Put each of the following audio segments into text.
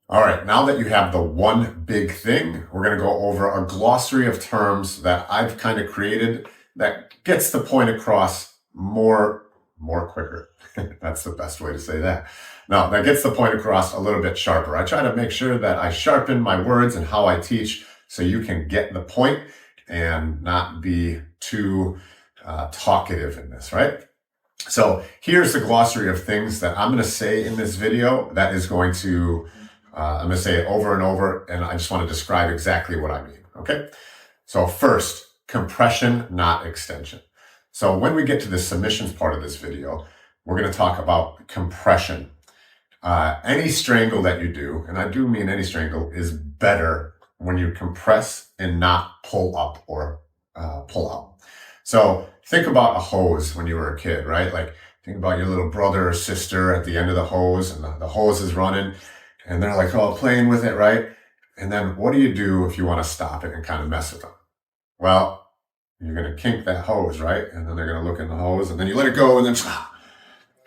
All right, now that you have the one big thing, we're going to go over a glossary of terms that I've kind of created that gets the point across more quicker. That's the best way to say that. Now, that gets the point across a little bit sharper. I try to make sure that I sharpen my words and how I teach so you can get the point and not be too talkative in this, right? So here's the glossary of things that I'm going to say in this video that is going to I'm going to say it over and over, and I just want to describe exactly what I mean, okay? So first, compression, not extension. So when we get to the submissions part of this video, we're going to talk about compression. Any strangle that you do, and I do mean any strangle, is better when you compress and not pull up or pull out. So think about a hose when you were a kid, right? Like think about your little brother or sister at the end of the hose, and the hose is running. And they're like, oh, playing with it, right? And then what do you do if you want to stop it and kind of mess with them? Well, you're going to kink that hose, right? And then they're going to look in the hose and then you let it go and then,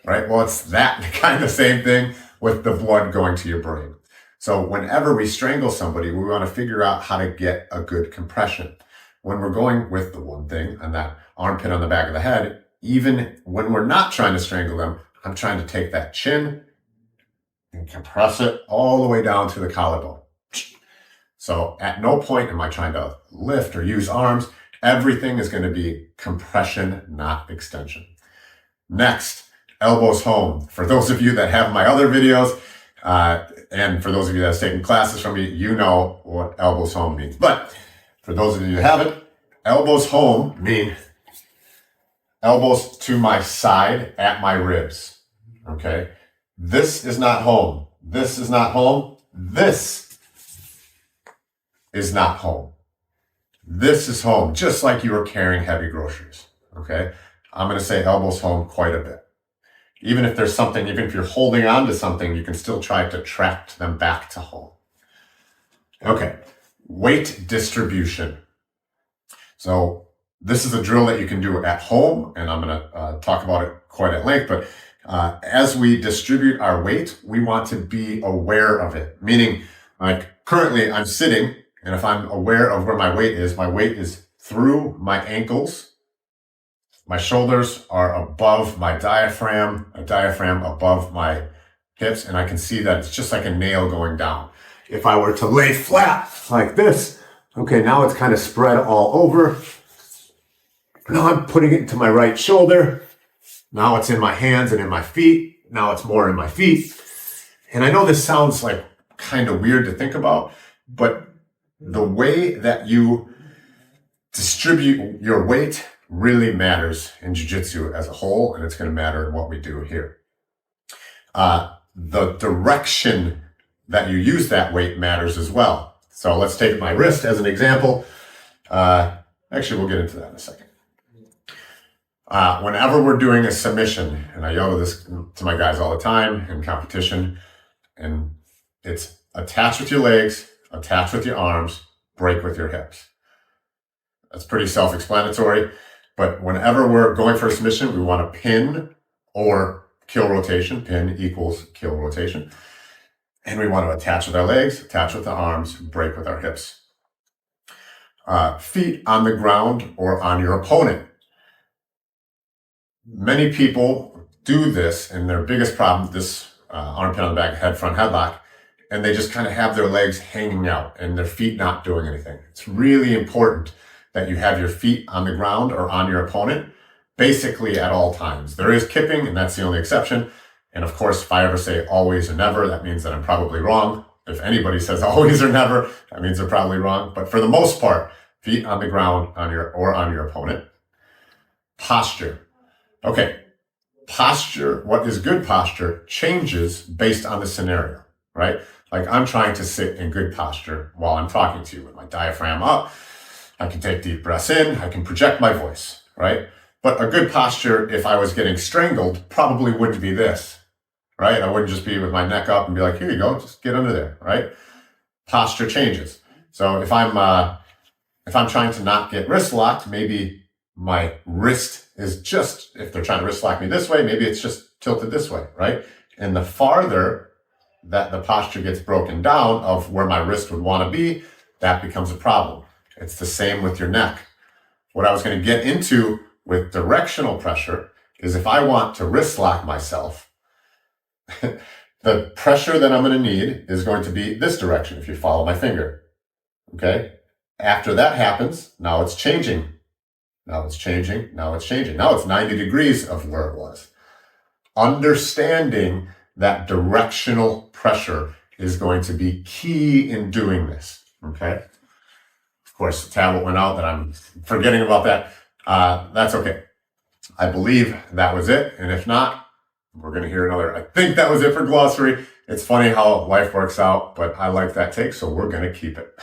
right? Well, it's that kind of same thing with the blood going to your brain. So whenever we strangle somebody, we want to figure out how to get a good compression. When we're going with the one thing and that armpit on the back of the head, even when we're not trying to strangle them, I'm trying to take that chin and compress it all the way down to the collarbone. So at no point am I trying to lift or use arms. Everything is going to be compression, not extension. Next, elbows home. For those of you that have my other videos, and for those of you that have taken classes from me, you know what elbows home means. But for those of you that haven't, elbows home mean elbows to my side at my ribs. Okay? This is not home. This is not home. This is not home. This is home, just like you were carrying heavy groceries. Okay? I'm going to say elbows home quite a bit. Even if there's something, even if you're holding on to something, you can still try to track them back to home. Okay. Weight distribution. So this is a drill that you can do at home, and I'm going to talk about it quite at length, but as we distribute our weight, we want to be aware of it. Meaning, like currently I'm sitting, and if I'm aware of where my weight is through my ankles. My shoulders are above my diaphragm, a diaphragm above my hips, and I can see that it's just like a nail going down. If I were to lay flat like this, okay, now it's kind of spread all over. Now I'm putting it into my right shoulder. Now it's in my hands and in my feet. Now it's more in my feet. And I know this sounds like kind of weird to think about, but the way that you distribute your weight really matters in jiu-jitsu as a whole, and it's going to matter in what we do here. The direction that you use that weight matters as well. So let's take my wrist as an example. Actually, we'll get into that in a second. Whenever we're doing a submission, and I yell this to my guys all the time in competition, and it's attach with your legs, attach with your arms, break with your hips. That's pretty self-explanatory, but whenever we're going for a submission, we want to pin or kill rotation. Pin equals kill rotation. And we want to attach with our legs, attach with the arms, break with our hips. Feet on the ground or on your opponent. Many people do this, and their biggest problem, this armpit on the back, head front headlock, and they just kind of have their legs hanging out and their feet not doing anything. It's really important that you have your feet on the ground or on your opponent, basically at all times. There is kipping, and that's the only exception. And of course, if I ever say always or never, that means that I'm probably wrong. If anybody says always or never, that means they're probably wrong. But for the most part, feet on the ground on your opponent. Posture. Okay, posture, what is good posture changes based on the scenario, right? Like I'm trying to sit in good posture while I'm talking to you with my diaphragm up. I can take deep breaths in. I can project my voice, right? But a good posture, if I was getting strangled, probably wouldn't be this, right? I wouldn't just be with my neck up and be like, here you go, just get under there, right? Posture changes. So if I'm trying to not get wrist locked, maybe my wrist is just, if they're trying to wrist lock me this way, maybe it's just tilted this way, right? And the farther that the posture gets broken down of where my wrist would want to be, that becomes a problem. It's the same with your neck. What I was going to get into with directional pressure is if I want to wrist lock myself, the pressure that I'm going to need is going to be this direction if you follow my finger. Okay? After that happens, now it's changing. Now it's changing. Now it's changing. Now it's 90 degrees of where it was. Understanding that directional pressure is going to be key in doing this. Okay? Of course, the tablet went out that I'm forgetting about that. That's okay. I believe that was it. And if not, we're going to hear another. I think that was it for Glossary. It's funny how life works out, but I like that take, so we're going to keep it.